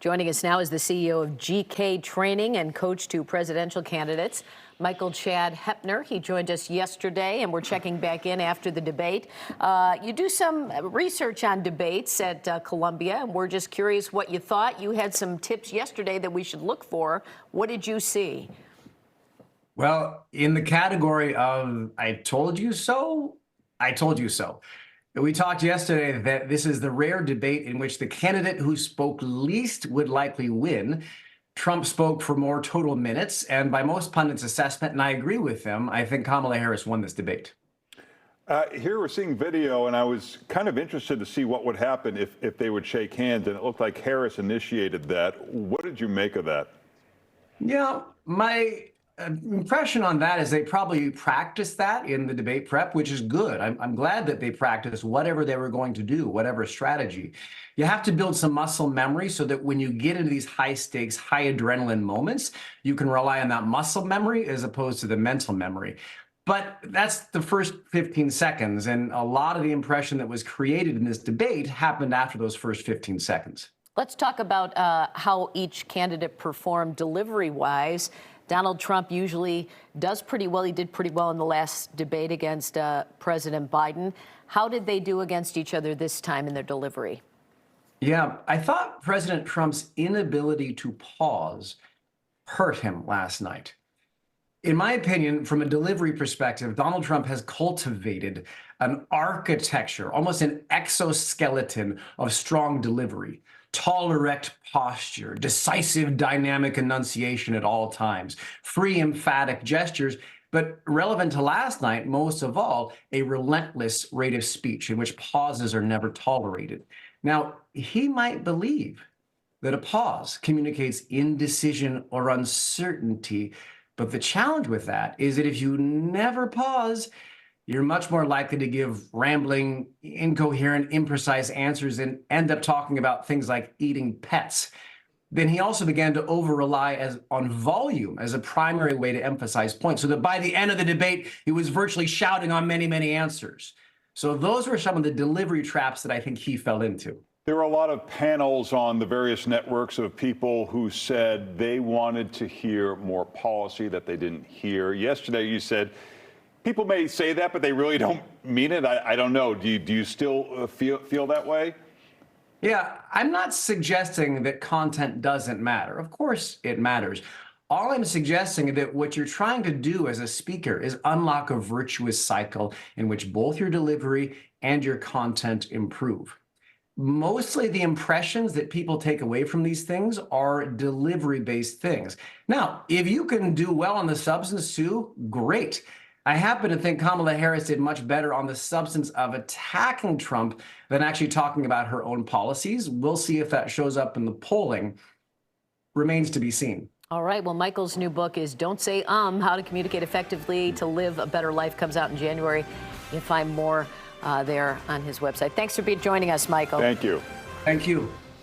Joining us now is the CEO of GK Training and coach to presidential candidates, Michael Chad Hepner. He joined us yesterday, and we're checking back in after the debate. You do some research on debates at Columbia, and we're just curious what you thought. You had some tips yesterday that we should look for. What did you see? Well, in the category of I told you so, I told you so. We talked yesterday that this is the rare debate in which the candidate who spoke least would likely win. Trump spoke for more total minutes, and by most pundits' assessment, and I agree with them, I think Kamala Harris won this debate. Here we're seeing video, and I was kind of interested to see what would happen if they would shake hands, and it looked like Harris initiated that. What did you make of that? Yeah, my impression on that is they probably practiced that in the debate prep, which is good. I'm glad that they practiced whatever they were going to do, whatever strategy. You have to build some muscle memory so that when you get into these high stakes, high adrenaline moments, you can rely on that muscle memory as opposed to the mental memory. But that's the first 15 seconds. And a lot of the impression that was created in this debate happened after those first 15 seconds. Let's talk about how each candidate performed delivery-wise. Donald Trump usually does pretty well. He did pretty well in the last debate against President Biden. How did they do against each other this time in their delivery? Yeah, I thought President Trump's inability to pause hurt him last night. In my opinion, from a delivery perspective, Donald Trump has cultivated an architecture, almost an exoskeleton of strong delivery. Tall, erect posture, decisive, dynamic enunciation at all times, free, emphatic gestures, but relevant to last night, most of all, a relentless rate of speech in which pauses are never tolerated. Now, he might believe that a pause communicates indecision or uncertainty, but the challenge with that is that if you never pause, you're much more likely to give rambling, incoherent, imprecise answers and end up talking about things like eating pets. Then he also began to over-rely on volume as a primary way to emphasize points, so that by the end of the debate, he was virtually shouting on many, many answers. So those were some of the delivery traps that I think he fell into. There were a lot of panels on the various networks of people who said they wanted to hear more policy that they didn't hear. Yesterday, you said, people may say that, but they really don't mean it. I don't know. Do you still feel that way? Yeah, I'm not suggesting that content doesn't matter. Of course it matters. All I'm suggesting is that what you're trying to do as a speaker is unlock a virtuous cycle in which both your delivery and your content improve. Mostly the impressions that people take away from these things are delivery-based things. Now, if you can do well on the substance too, great. I happen to think Kamala Harris did much better on the substance of attacking Trump than actually talking about her own policies. We'll see if that shows up in the polling. Remains to be seen. All right. Well, Michael's new book is Don't Say How to Communicate Effectively to Live a Better Life, comes out in January. You can find more there on his website. Thanks for joining us, Michael. Thank you. Thank you.